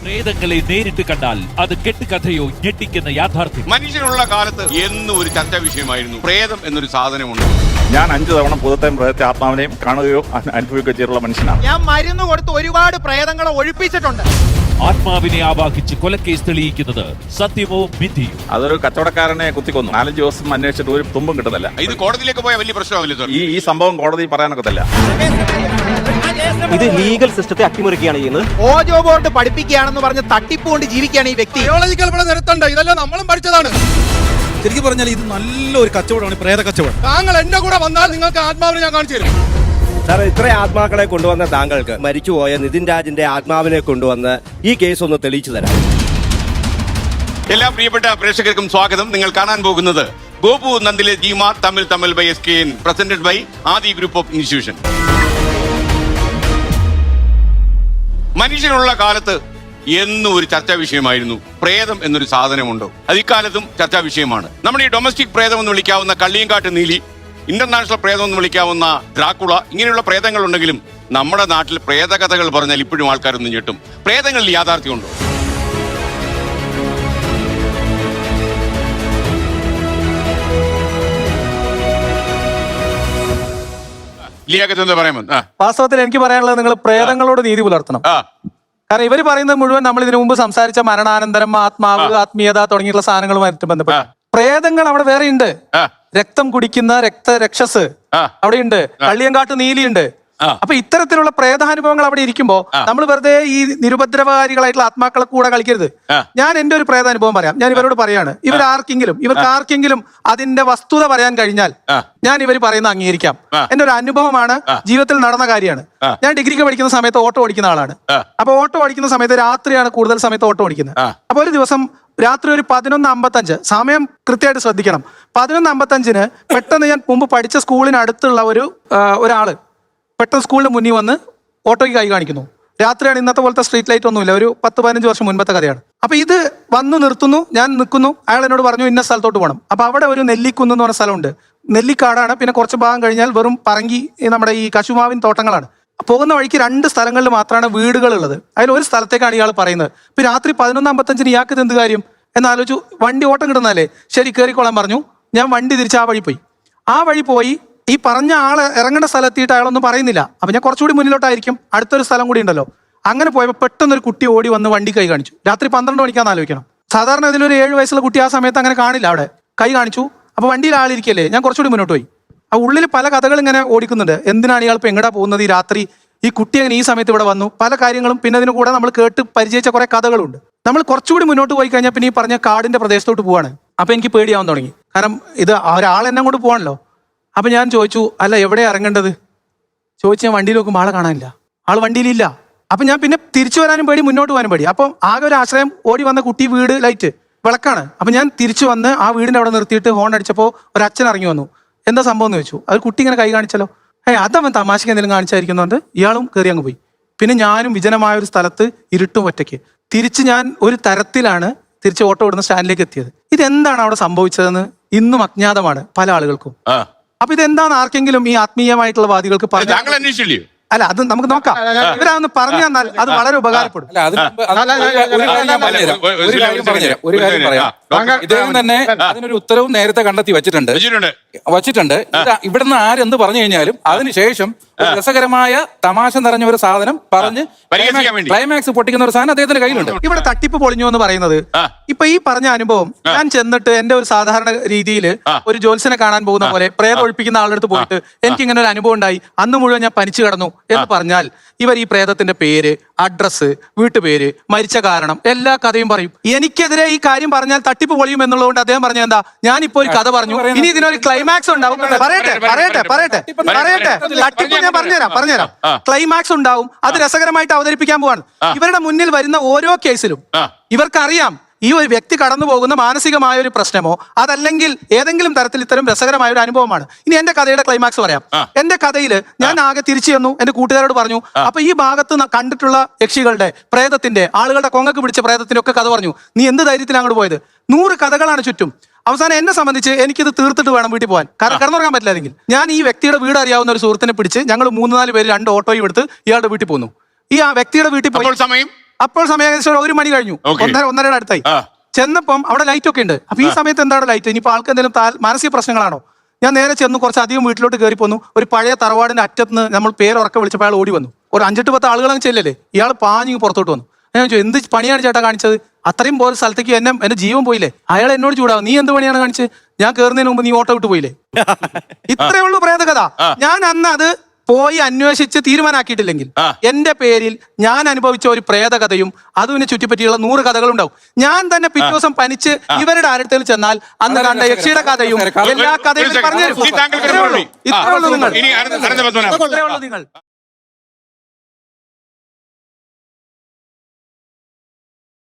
പ്രേതങ്ങളെ നേരിട്ട് കണ്ടാൽ അത് കെട്ടുകഥയോ ഞെട്ടിക്കുന്ന യാഥാർത്ഥ്യം. മനുഷ്യനുള്ള കാലത്ത് എന്നും ഒരു ചർച്ചാ വിഷയമായിരുന്നു പ്രേതം എന്നൊരു സാധനമുണ്ട്. ഞാൻ 5 തവണ ഭൂതത്തെയും പ്രേതത്തെ ആത്മാവിനെയും കാണുകയോ അനുഭവിക്കുകയോ ചെയ്തിട്ടുള്ള മനുഷ്യനാണ്. ഞാൻ മരുന്ന് കൊടുത്ത് ഒരുപാട് പ്രേതങ്ങളെ ഒഴിപ്പിച്ചിട്ടുണ്ട്. ആത്മാവിനെ ആവാഹിച്ച് കൊലക്കേസ് തെളിയിക്കുന്നത് സത്യമോ മിഥ്യയോ? അതൊരു കച്ചവടക്കാരനെ കുത്തിക്കൊന്നു. 4 ദിവസം അന്വേഷിച്ചിട്ട് ഒരു തുമ്പും കിട്ടുന്നില്ല. ഇത് കോടതിയിലേക്ക് പോയ വലിയ പ്രശ്നമാവില്ല സാർ. ഈ സംഭവം കോടതി പറയാനൊക്കത്തില്ല. ഇത് ലീഗൽ സിസ്റ്റത്തെ അട്ടിമറിക്കുകയാണ് ചെയ്യുന്നത്. ഓജോ ബോർഡ് പഠിപ്പിക്കുകയാണെന്ന് പറഞ്ഞ് തട്ടിപ്പ് കൊണ്ട് ജീവിക്കുകയാണ് ഈ വ്യക്തി. ഇതെല്ലാം നമ്മളും പഠിച്ചതാണ്. ശരിക്കും പറഞ്ഞാൽ ഇത് നല്ലൊരു കച്ചവടമാണ്, പ്രേത കച്ചവടം. താങ്കൾ എന്റെ കൂടെ വന്നാൽ നിങ്ങൾക്ക് ആത്മാവിനെ ഞാൻ കാണിച്ചു തരും. സാർ, ഇത്ര ആത്മാക്കളെ കൊണ്ടുവന്ന താങ്കൾക്ക് മരിച്ചുപോയ നിതിൻ രാജിന്റെ ആത്മാവിനെ കൊണ്ടുവന്ന് ഈ കേസ് ഒന്ന് തെളിയിച്ചു തരാം. എല്ലാ പ്രിയപ്പെട്ട പ്രേക്ഷകർക്കും സ്വാഗതം. നിങ്ങൾ കാണാൻ പോകുന്നത് ഗോപു നന്ദിലെ ജീമാ Tamil by SKN, presented by Aadi group of institution. മനുഷ്യനുള്ള കാലത്ത് എന്നും ഒരു ചർച്ചാ വിഷയമായിരുന്നു പ്രേതം എന്നൊരു സാധനമുണ്ടോ. അത് ഇക്കാലത്തും ചർച്ചാ വിഷയമാണ്. നമ്മുടെ ഈ ഡൊമസ്റ്റിക് പ്രേതം എന്ന് വിളിക്കാവുന്ന കള്ളിയങ്കാട്ട് നീലി, ഇന്റർനാഷണൽ പ്രേതം എന്ന് വിളിക്കാവുന്ന ഡ്രാക്കുള, ഇങ്ങനെയുള്ള പ്രേതങ്ങൾ ഉണ്ടെങ്കിലും നമ്മുടെ നാട്ടിൽ പ്രേതകഥകൾ പറഞ്ഞാൽ ഇപ്പോഴും ആൾക്കാരൊന്നും ഞെട്ടും. പ്രേതങ്ങളിൽ യാഥാർത്ഥ്യമുണ്ടോ? ലിയാഖത്ത് പറയാമോ? വാസ്തവത്തിൽ എനിക്ക് പറയാനുള്ളത്, നിങ്ങൾ പ്രേതങ്ങളോട് നീതി പുലർത്തണം. കാരണം ഇവർ പറയുന്നത് മുഴുവൻ നമ്മൾ ഇതിനു മുമ്പ് സംസാരിച്ച മരണാനന്തരം, ആത്മാവ്, ആത്മീയത തുടങ്ങിയിട്ടുള്ള സാധനങ്ങളുമായിട്ട് ബന്ധപ്പെട്ട് പ്രേതങ്ങൾ അവിടെ വേറെയുണ്ട്. രക്തം കുടിക്കുന്ന രക്തരക്ഷസ് അവിടെയുണ്ട്. കള്ളിയങ്കാട്ട് നീലിയുണ്ട്. അപ്പൊ ഇത്തരത്തിലുള്ള പ്രേതാനുഭവങ്ങൾ അവിടെ ഇരിക്കുമ്പോ നമ്മൾ വെറുതെ ഈ നിരുപദ്രവകാരികളായിട്ടുള്ള ആത്മാക്കളെ കൂടെ കളിക്കരുത്. ഞാൻ എന്റെ ഒരു പ്രേതാനുഭവം പറയാം. ഞാൻ ഇവരോട് പറയാണ്, ഇവർക്ക് ആർക്കെങ്കിലും അതിന്റെ വസ്തുത പറയാൻ കഴിഞ്ഞാൽ ഞാൻ ഇവർ പറയുന്ന അംഗീകരിക്കാം. എന്റെ ഒരു അനുഭവമാണ്, ജീവിതത്തിൽ നടന്ന കാര്യമാണ്. ഞാൻ ഡിഗ്രിക്ക് പഠിക്കുന്ന സമയത്ത് ഓട്ടോ ഓടിക്കുന്ന ആളാണ്. അപ്പൊ ഓട്ടോ ഓടിക്കുന്ന സമയത്ത് രാത്രിയാണ് കൂടുതൽ സമയത്ത് ഓട്ടോ ഓടിക്കുന്നത്. അപ്പൊ ഒരു ദിവസം രാത്രി ഒരു 11:55, സമയം കൃത്യമായിട്ട് ശ്രദ്ധിക്കണം. 11:55 പെട്ടെന്ന് ഞാൻ മുമ്പ് പഠിച്ച സ്കൂളിന് അടുത്തുള്ള ഒരാള് പെട്ടെന്ന് സ്കൂളിന് മുന്നിൽ വന്ന് ഓട്ടോയ്ക്ക് കൈ കാണിക്കുന്നു. രാത്രിയാണ്, ഇന്നത്തെ പോലത്തെ സ്ട്രീറ്റ് ലൈറ്റ് ഒന്നുമില്ല, ഒരു 10-15 വർഷം മുൻപത്തെ കഥയാണ്. അപ്പൊ ഇത് വന്ന് നിർത്തുന്നു, ഞാൻ നിൽക്കുന്നു. അയാൾ എന്നോട് പറഞ്ഞു ഇന്ന സ്ഥലത്തോട്ട് പോകണം. അപ്പൊ അവിടെ ഒരു നെല്ലിക്കുന്ന് എന്ന് പറഞ്ഞ സ്ഥലമുണ്ട്. നെല്ലിക്കാടാണ്. പിന്നെ കുറച്ച് ഭാഗം കഴിഞ്ഞാൽ വെറും പറങ്കി, നമ്മുടെ ഈ കശുമാവിൻ തോട്ടങ്ങളാണ്. പോകുന്ന വഴിക്ക് 2 സ്ഥലങ്ങളിൽ മാത്രമാണ് വീടുകളുള്ളത്. അതിൽ ഒരു സ്ഥലത്തേക്കാണ് ഇയാൾ പറയുന്നത്. ഇപ്പൊ രാത്രി 11:55 ഇയാൾക്ക് ഇത് എന്ത് കാര്യം എന്നാലോചിച്ചു. വണ്ടി ഓട്ടം കിട്ടുന്നതല്ലേ, ശരി കയറിക്കോളാൻ പറഞ്ഞു. ഞാൻ വണ്ടി തിരിച്ച് ആ വഴി പോയി. ഈ പറഞ്ഞ ആള് ഇറങ്ങേണ്ട സ്ഥലത്തിയിട്ട് അയാളൊന്നും പറയുന്നില്ല. അപ്പൊ ഞാൻ കുറച്ചുകൂടി മുന്നിലോട്ടായിരിക്കും, അടുത്തൊരു സ്ഥലം കൂടി ഉണ്ടല്ലോ. അങ്ങനെ പോയപ്പോൾ പെട്ടെന്നൊരു കുട്ടി ഓടി വന്ന് വണ്ടി കൈ കാണിച്ചു. രാത്രി 12 മണിക്കാന്ന് ആലോചിക്കണം. സാധാരണ ഇതിലൊരു 7 വയസ്സുള്ള കുട്ടി ആ സമയത്ത് അങ്ങനെ കാണില്ല. അവിടെ കൈ കാണിച്ചു. അപ്പൊ വണ്ടിയിൽ ആളിരിക്കല്ലേ, ഞാൻ കുറച്ചുകൂടി മുന്നോട്ട് പോയി. ആ ഉള്ളിൽ പല കഥകൾ ഇങ്ങനെ ഓടിക്കുന്നുണ്ട്. എന്തിനാണ് ഇയാൾ ഇപ്പൊ എങ്ങടാ പോകുന്നത് ഈ രാത്രി, ഈ കുട്ടി അങ്ങനെ ഈ സമയത്ത് ഇവിടെ വന്നു, പല കാര്യങ്ങളും. പിന്നെ അതിന് കൂടെ നമ്മൾ കേട്ട് പരിചയിച്ച കുറെ കഥകളുണ്ട്. നമ്മൾ കുറച്ചുകൂടി മുന്നോട്ട് പോയി കഴിഞ്ഞാൽ പിന്നെ ഈ പറഞ്ഞ കാടിന്റെ പ്രദേശത്തോട്ട് പോവാണ്. അപ്പൊ എനിക്ക് പേടിയാവാൻ തുടങ്ങി. കാരണം ഇത് ഒരാൾ എന്നെ കൊണ്ട് പോവാണല്ലോ. അപ്പൊ ഞാൻ ചോദിച്ചു, അല്ല എവിടെയാ ഇറങ്ങേണ്ടത് ചോദിച്ചു. ഞാൻ വണ്ടിയിൽ നോക്കുമ്പോൾ ആളെ കാണാനില്ല, ആൾ വണ്ടിയിലില്ല. അപ്പൊ ഞാൻ പിന്നെ തിരിച്ചു വരാനും പേടി, മുന്നോട്ട് പോകാനും പേടി. അപ്പം ആകെ ഒരു ആശ്രയം, ഓടി വന്ന കുട്ടി വീട് ലൈറ്റ് വിളക്കാണ്. അപ്പൊ ഞാൻ തിരിച്ചു വന്ന് ആ വീടിന്റെ അവിടെ നിർത്തിയിട്ട് ഹോൺ അടിച്ചപ്പോൾ ഒരു അച്ഛൻ ഇറങ്ങി വന്നു. എന്താ സംഭവം എന്ന് ചോദിച്ചു. അത് കുട്ടി ഇങ്ങനെ കൈ കാണിച്ചല്ലോ. അതവൻ തമാശക്ക് എന്തെങ്കിലും കാണിച്ചായിരിക്കുന്നുണ്ട്. ഇയാളും കയറി അങ്ങ് പോയി. പിന്നെ ഞാനും വിജനമായ ഒരു സ്ഥലത്ത് ഇരുട്ടും ഒറ്റയ്ക്ക് തിരിച്ച് ഞാൻ ഒരു തരത്തിലാണ് തിരിച്ച് ഓട്ടോ ഇടുന്ന സ്റ്റാൻഡിലേക്ക് എത്തിയത്. ഇതെന്താണ് അവിടെ സംഭവിച്ചതെന്ന് ഇന്നും അജ്ഞാതമാണ് പല ആളുകൾക്കും. അപ്പൊ ഇതെന്താണ് ആർക്കെങ്കിലും ഈ ആത്മീയമായിട്ടുള്ള വാദികൾക്ക് പറഞ്ഞു? അല്ല, അത് നമുക്ക് നോക്കാം. ഇവരൊന്ന് പറഞ്ഞു തന്നാൽ അത് വളരെ ഉപകാരപ്പെടും. ഒരു കാര്യം പറയാം. ഇദ്ദേഹം തന്നെ അതിനൊരു ഉത്തരവും നേരത്തെ കണ്ടെത്തി വെച്ചിട്ടുണ്ട്. ഇവിടുന്ന് ആരെന്ത് പറഞ്ഞു കഴിഞ്ഞാലും അതിനുശേഷം രസകരമായ തമാശ നിറഞ്ഞ ഒരു സാധനം പറഞ്ഞ് ക്ലൈമാക്സ് പൊട്ടിക്കുന്ന ഒരു സാധനം അദ്ദേഹത്തിന്റെ കയ്യിലുണ്ട്. ഇവിടെ തട്ടിപ്പ് പൊളിഞ്ഞു എന്ന് പറയുന്നത് ഇപ്പൊ ഈ പറഞ്ഞ അനുഭവം, ഞാൻ ചെന്നിട്ട് എന്റെ ഒരു സാധാരണ രീതിയിൽ ഒരു ജോത്സ്യനെ കാണാൻ പോകുന്ന പോലെ പ്രേതം ഒഴിപ്പിക്കുന്ന ആളുടെ അടുത്ത് പോയിട്ട് എനിക്ക് ഇങ്ങനെ ഒരു അനുഭവം ഉണ്ടായി, അന്ന് മുഴുവൻ ഞാൻ പനിച്ചു കിടന്നു എന്ന് പറഞ്ഞാൽ ഇവർ ഈ പ്രേതത്തിന്റെ പേര്, അഡ്രസ്സ്, വീട്ടുപേര്, മരിച്ച കാരണം, എല്ലാ കഥയും പറയും. എനിക്കെതിരെ ഈ കാര്യം പറഞ്ഞാൽ തട്ടിപ്പ് പൊളിയും എന്നുള്ളതുകൊണ്ട് അദ്ദേഹം പറഞ്ഞ എന്താ, ഞാനിപ്പോ ഒരു കഥ പറഞ്ഞു, ഇനി ഇതിനൊരു ക്ലൈമാക്സ് ഉണ്ടാവും. പറയട്ടെ തട്ടിപ്പ് ഞാൻ പറഞ്ഞുതരാം. ക്ലൈമാക്സ് ഉണ്ടാവും, അത് രസകരമായിട്ട് അവതരിപ്പിക്കാൻ പോവാണ്. ഇവരുടെ മുന്നിൽ വരുന്ന ഓരോ കേസിലും ഇവർക്കറിയാം ഈ ഒരു വ്യക്തി കടന്നു പോകുന്ന മാനസികമായ ഒരു പ്രശ്നമോ അതല്ലെങ്കിൽ ഏതെങ്കിലും തരത്തിൽ ഇത്തരം രസകരമായ ഒരു അനുഭവമാണ്. ഇനി എന്റെ കഥയുടെ ക്ലൈമാക്സ് പറയാം. എന്റെ കഥയിൽ ഞാൻ ആകെ തിരിച്ചു ചെന്നു, എന്റെ കൂട്ടുകാരോട് പറഞ്ഞു. അപ്പൊ ഈ ഭാഗത്ത് കണ്ടിട്ടുള്ള യക്ഷികളുടെ, പ്രേതത്തിന്റെ, ആളുകളുടെ കൊങ്ങക്ക് പിടിച്ച പ്രേതത്തിന്റെ ഒക്കെ കഥ പറഞ്ഞു. നീ എന്ത് ധൈര്യത്തിലാണ് അങ്ങോട്ട് പോയത്? 100 കഥകളാണ് ചുറ്റും. അവസാനം എന്നെ സംബന്ധിച്ച് എനിക്കിത് തീർത്തിട്ട് വേണം വീട്ടിൽ പോകാൻ. കാരണം കിടന്നുറങ്ങാൻ പറ്റില്ലെങ്കിൽ ഞാൻ ഈ വ്യക്തിയുടെ വീട് അറിയാവുന്ന ഒരു സുഹൃത്തിനെ പിടിച്ച് ഞങ്ങൾ 3-4 പേര് 2 ഓട്ടോയും എടുത്ത് ഇയാളുടെ വീട്ടിൽ പോന്നു. ഈ ആ വ്യക്തിയുടെ വീട്ടിൽ പോയി അപ്പോൾ സമയം ഏകദേശം 1 മണി കഴിഞ്ഞു, Okay. 1:30 അടുത്തായി. ആ. ചെന്നപ്പം അവിടെ ലൈറ്റ് ഒക്കെ ഉണ്ട്. അപ്പൊ ഈ സമയത്ത് എന്താണ് ലൈറ്റ്? ഇനിയിപ്പോ ആൾക്ക് എന്തെങ്കിലും മാനസിക പ്രശ്നങ്ങളാണോ? ഞാൻ നേരെ ചെന്ന് കുറച്ച് അധികം വീട്ടിലോട്ട് കയറി പോന്നു. ഒരു പഴയ തറവാടിന്റെ അറ്റത്ത് നമ്മൾ പേരുറക്കെ വിളിച്ചപ്പോൾ അയാൾ ഓടി വന്നു. ഒരു 5-10 ആളുകളങ്ങ് ചെല്ലല്ലേ, ഇയാൾ പാഞ്ഞു പുറത്തോട്ട് വന്നു. ഞാൻ ചോദിച്ചു, എന്ത് പണിയാണ് ചേട്ടാ കാണിച്ചത്? അത്രയും പോലെ സ്ഥലത്തേക്ക് എന്റെ ജീവൻ പോയില്ലേ? അയാൾ എന്നോട് ചൂടാവും, നീ എന്ത് പണിയാണ് കാണിച്ചത്? ഞാൻ കയറുന്നതിന് മുമ്പ് നീ ഓട്ടോ വിട്ട് പോയില്ലേ? ഇത്രയേ ഉള്ളൂ പ്രേതകഥ. ഞാൻ അന്ന് അത് പോയി അന്വേഷിച്ച് തീരുമാനാക്കിയിട്ടില്ലെങ്കിൽ എന്റെ പേരിൽ ഞാൻ അനുഭവിച്ച ഒരു പ്രേതകഥയും അതിനെ ചുറ്റിപ്പറ്റിയുള്ള 100 കഥകളുണ്ടാവും. ഞാൻ തന്നെ പിറ്റേ ദിവസം പനിച്ച് ഇവരുടെ അടുത്തിൽ ചെന്നാൽ അന്ന് കണ്ട യക്ഷിയുടെ കഥയും എല്ലാ കഥയും പറഞ്ഞു തരും. ഇനി താങ്കൾക്ക് ഒരു മറുപടി. ഇത്രേ ഉള്ളൂ നിങ്ങൾ. ഇനി അനന്തപത്മനാഭൻ. ഇത്രേ ഉള്ളൂ നിങ്ങൾ.